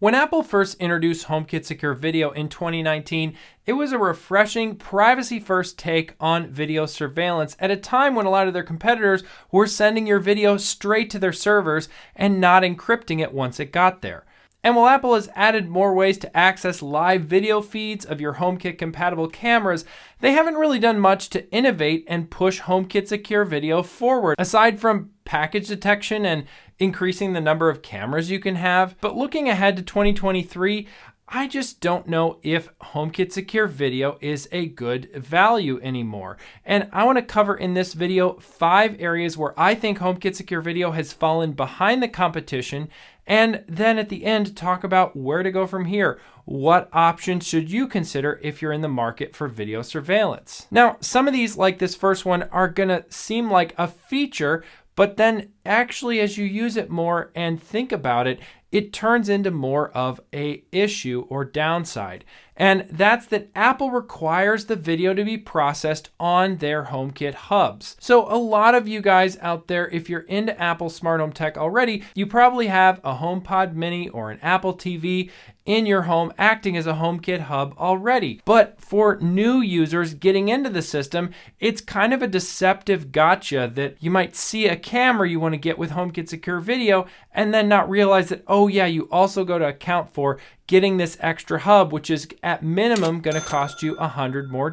When Apple first introduced HomeKit Secure Video in 2019, it was a refreshing, privacy-first take on video surveillance at a time when a lot of their competitors were sending your video straight to their servers and not encrypting it once it got there. And while Apple has added more ways to access live video feeds of your HomeKit-compatible cameras, they haven't really done much to innovate and push HomeKit Secure Video forward, aside from package detection and increasing the number of cameras you can have. But looking ahead to 2023, I just don't know if HomeKit Secure Video is a good value anymore. And I want to cover in this video 5 areas where I think HomeKit Secure Video has fallen behind the competition, and then at the end talk about where to go from here. What options should you consider if you're in the market for video surveillance? Now, some of these, like this first one, are gonna seem like a feature, but then actually as you use it more and think about it, it turns into more of an issue or downside. And that's that Apple requires the video to be processed on their HomeKit hubs. So a lot of you guys out there, if you're into Apple smart home tech already, you probably have a HomePod Mini or an Apple TV in your home acting as a HomeKit hub already. But for new users getting into the system, it's kind of a deceptive gotcha that you might see a camera you want to get with HomeKit Secure Video and then not realize that, oh yeah, you also go to account for getting this extra hub, which is at minimum going to cost you $100 more.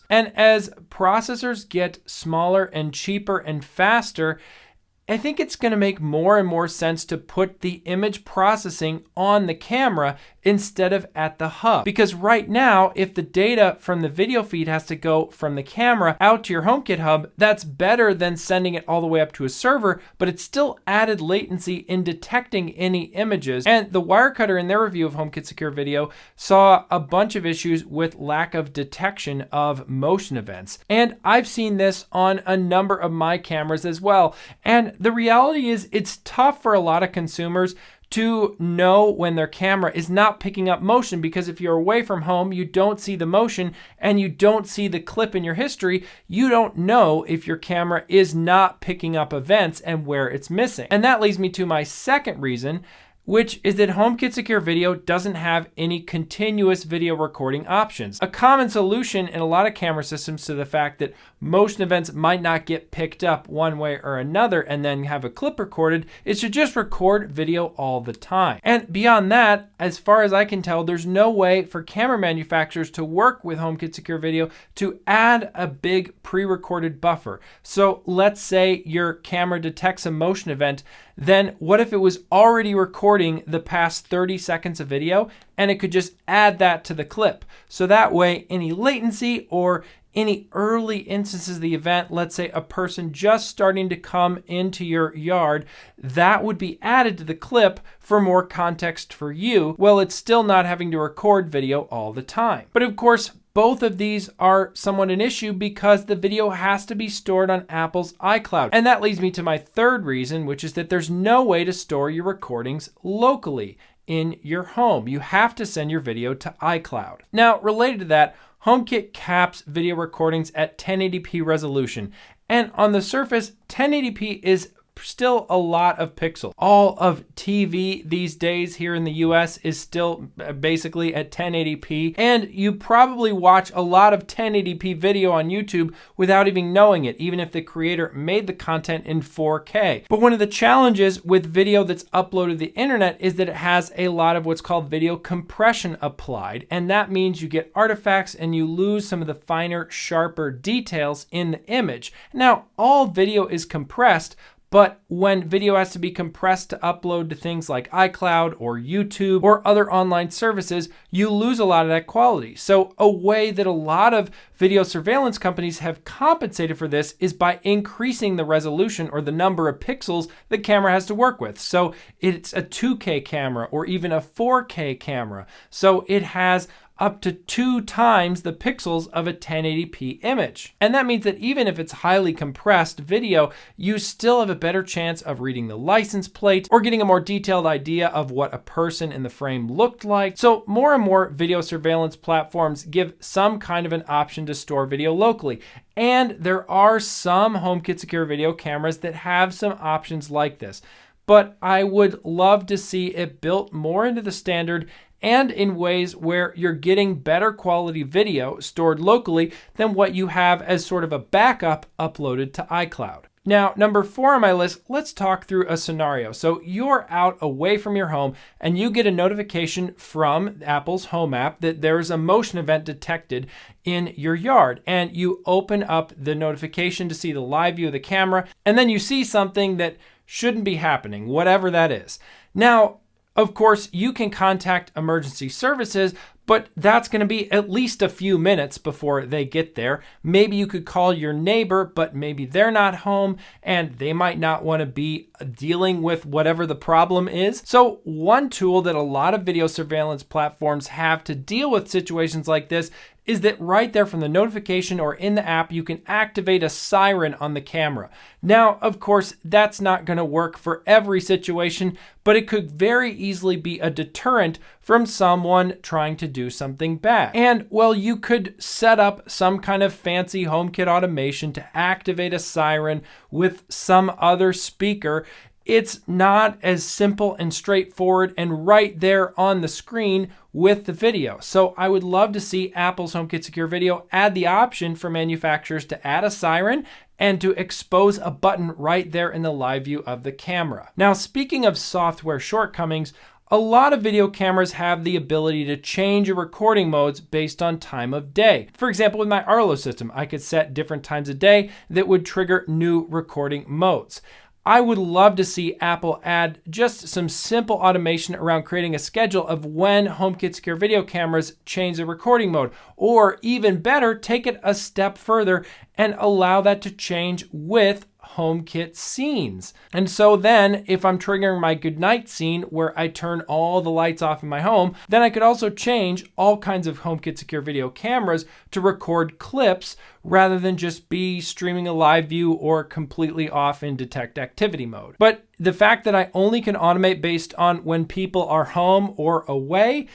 And as processors get smaller and cheaper and faster, I think it's going to make more and more sense to put the image processing on the camera instead of at the hub. Because right now, if the data from the video feed has to go from the camera out to your HomeKit hub, that's better than sending it all the way up to a server, but it's still added latency in detecting any images. And the Wirecutter in their review of HomeKit Secure Video saw a bunch of issues with lack of detection of motion events. And I've seen this on a number of my cameras as well. And the reality is it's tough for a lot of consumers to know when their camera is not picking up motion, because if you're away from home, you don't see the motion and you don't see the clip in your history. You don't know if your camera is not picking up events and where it's missing. And that leads me to my second reason, which is that HomeKit Secure Video doesn't have any continuous video recording options. A common solution in a lot of camera systems to the fact that motion events might not get picked up one way or another and then have a clip recorded is to just record video all the time. And beyond that, as far as I can tell, there's no way for camera manufacturers to work with HomeKit Secure Video to add a big pre-recorded buffer. So let's say your camera detects a motion event, then what if it was already recording the past 30 seconds of video and it could just add that to the clip? So that way any latency or any early instances of the event, let's say a person just starting to come into your yard, that would be added to the clip for more context for you, while it's still not having to record video all the time. But of course, both of these are somewhat an issue because the video has to be stored on Apple's iCloud. And that leads me to my third reason, which is that there's no way to store your recordings locally in your home. You have to send your video to iCloud. Now, related to that, HomeKit caps video recordings at 1080p resolution. And on the surface, 1080p is still a lot of pixels. All of TV these days here in the US is still basically at 1080p, and you probably watch a lot of 1080p video on YouTube without even knowing it, even if the creator made the content in 4K. But one of the challenges with video that's uploaded to the internet is that it has a lot of what's called video compression applied, and that means you get artifacts and you lose some of the finer, sharper details in the image. Now, all video is compressed, but when video has to be compressed to upload to things like iCloud or YouTube or other online services, you lose a lot of that quality. So a way that a lot of video surveillance companies have compensated for this is by increasing the resolution or the number of pixels the camera has to work with. So it's a 2K camera or even a 4K camera. So it has up to 2 times the pixels of a 1080p image. And that means that even if it's highly compressed video, you still have a better chance of reading the license plate or getting a more detailed idea of what a person in the frame looked like. So more and more video surveillance platforms give some kind of an option to store video locally. And there are some HomeKit Secure Video cameras that have some options like this. but I would love to see it built more into the standard and in ways where you're getting better quality video stored locally than what you have as sort of a backup uploaded to iCloud. Now, number 4 on my list, let's talk through a scenario. So you're out away from your home and you get a notification from Apple's Home app that there's a motion event detected in your yard. And you open up the notification to see the live view of the camera, and then you see something that shouldn't be happening, whatever that is. Now, of course, you can contact emergency services, but that's going to be at least a few minutes before they get there. Maybe you could call your neighbor, but maybe they're not home and they might not want to be dealing with whatever the problem is. So one tool that a lot of video surveillance platforms have to deal with situations like this is that right there from the notification or in the app, you can activate a siren on the camera. Now, of course, that's not going to work for every situation, but it could very easily be a deterrent from someone trying to do something bad. And well, you could set up some kind of fancy HomeKit automation to activate a siren with some other speaker. It's not as simple and straightforward and right there on the screen with the video. So I would love to see Apple's HomeKit Secure Video add the option for manufacturers to add a siren and to expose a button right there in the live view of the camera. Now, speaking of software shortcomings, a lot of video cameras have the ability to change your recording modes based on time of day. For example, with my Arlo system, I could set different times of day that would trigger new recording modes. I would love to see Apple add just some simple automation around creating a schedule of when HomeKit Secure video cameras change the recording mode, or even better, take it a step further and allow that to change with HomeKit scenes. And so then if I'm triggering my goodnight scene where I turn all the lights off in my home, then I could also change all kinds of HomeKit Secure video cameras to record clips rather than just be streaming a live view or completely off in detect activity mode. But the fact that I only can automate based on when people are home or away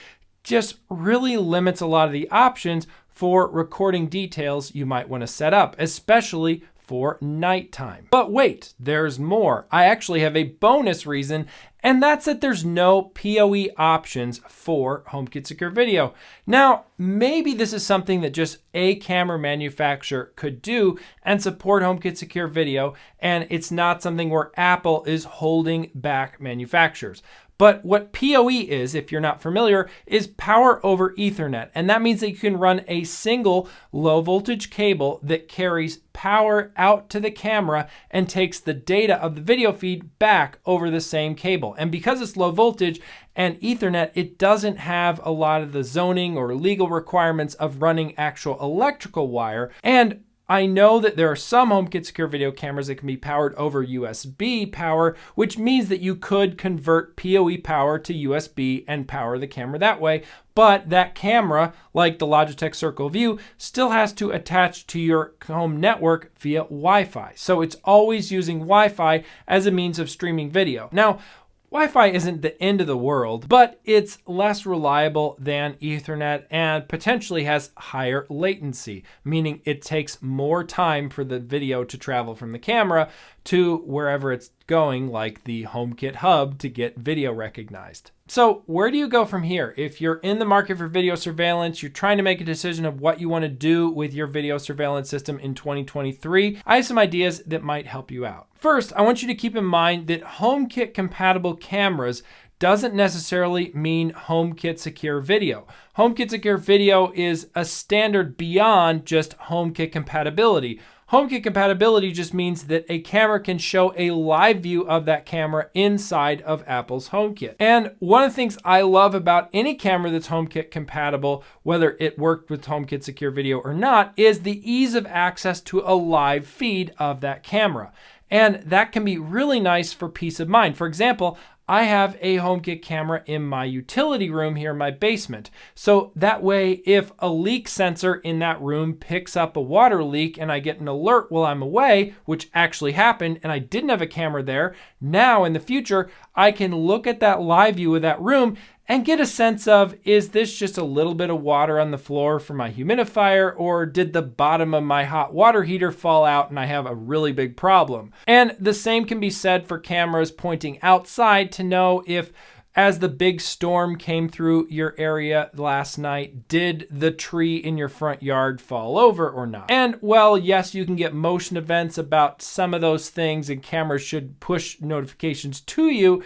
just really limits a lot of the options for recording details you might want to set up, especially for nighttime. But wait, there's more. I actually have a bonus reason, and that's that there's no PoE options for HomeKit Secure Video. Now, maybe this is something that just a camera manufacturer could do and support HomeKit Secure Video, and it's not something where Apple is holding back manufacturers. But what PoE is, if you're not familiar, is power over Ethernet. And that means that you can run a single low voltage cable that carries power out to the camera and takes the data of the video feed back over the same cable. And because it's low voltage and Ethernet, it doesn't have a lot of the zoning or legal requirements of running actual electrical wire. And I know that there are some HomeKit Secure video cameras that can be powered over USB power, which means that you could convert PoE power to USB and power the camera that way. But that camera, like the Logitech Circle View, still has to attach to your home network via Wi-Fi. So it's always using Wi-Fi as a means of streaming video. Now, Wi-Fi isn't the end of the world, but it's less reliable than Ethernet and potentially has higher latency, meaning it takes more time for the video to travel from the camera to wherever it's going, like the HomeKit hub, to get video recognized. So where do you go from here? If you're in the market for video surveillance, you're trying to make a decision of what you want to do with your video surveillance system in 2023, I have some ideas that might help you out. First, I want you to keep in mind that HomeKit compatible cameras doesn't necessarily mean HomeKit Secure Video. HomeKit Secure Video is a standard beyond just HomeKit compatibility. HomeKit compatibility just means that a camera can show a live view of that camera inside of Apple's HomeKit. And one of the things I love about any camera that's HomeKit compatible, whether it worked with HomeKit Secure Video or not, is the ease of access to a live feed of that camera. And that can be really nice for peace of mind. For example, I have a HomeKit camera in my utility room here in my basement. So that way, if a leak sensor in that room picks up a water leak and I get an alert while I'm away, which actually happened and I didn't have a camera there, now in the future, I can look at that live view of that room and get a sense of, is this just a little bit of water on the floor from my humidifier, or did the bottom of my hot water heater fall out and I have a really big problem? And the same can be said for cameras pointing outside to know if, as the big storm came through your area last night, did the tree in your front yard fall over or not? And well, yes, you can get motion events about some of those things, and cameras should push notifications to you.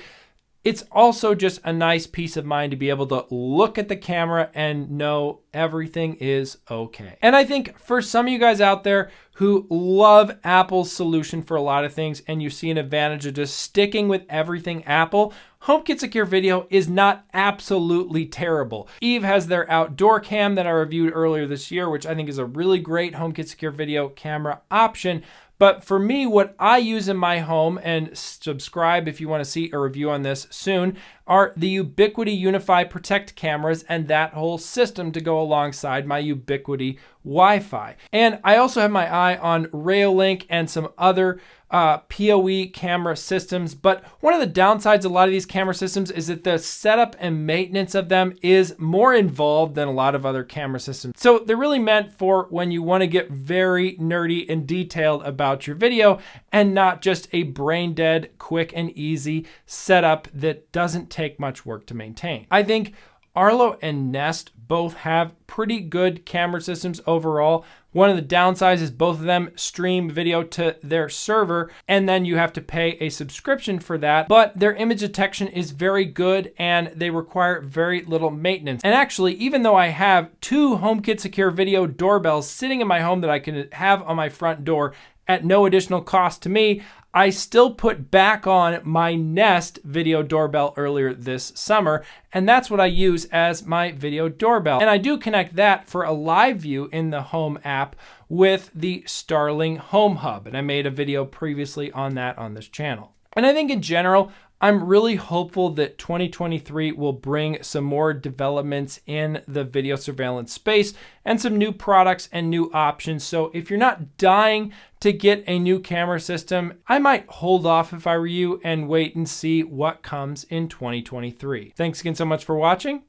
It's also just a nice peace of mind to be able to look at the camera and know everything is okay. And I think for some of you guys out there who love Apple's solution for a lot of things, and you see an advantage of just sticking with everything Apple, HomeKit Secure Video is not absolutely terrible. Eve has their outdoor cam that I reviewed earlier this year, which I think is a really great HomeKit Secure Video camera option. But for me, what I use in my home, and subscribe if you want to see a review on this soon, are the Ubiquiti Unify Protect cameras and that whole system to go alongside my Ubiquiti Wi-Fi. And I also have my eye on Railink and some other PoE camera systems. But one of the downsides of a lot of these camera systems is that the setup and maintenance of them is more involved than a lot of other camera systems. So they're really meant for when you want to get very nerdy and detailed about your video, and not just a brain dead, quick and easy setup that doesn't take much work to maintain. I think Arlo and Nest both have pretty good camera systems overall. One of the downsides is both of them stream video to their server, and then you have to pay a subscription for that. But their image detection is very good, and they require very little maintenance. And actually, even though I have 2 HomeKit Secure Video doorbells sitting in my home that I can have on my front door at no additional cost to me, I still put back on my Nest video doorbell earlier this summer, and that's what I use as my video doorbell. And I do connect that for a live view in the Home app with the Starling Home Hub, and I made a video previously on that on this channel. And I think in general, I'm really hopeful that 2023 will bring some more developments in the video surveillance space and some new products and new options. So if you're not dying to get a new camera system, I might hold off if I were you and wait and see what comes in 2023. Thanks again so much for watching,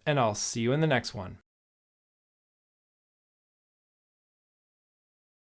and I'll see you in the next one.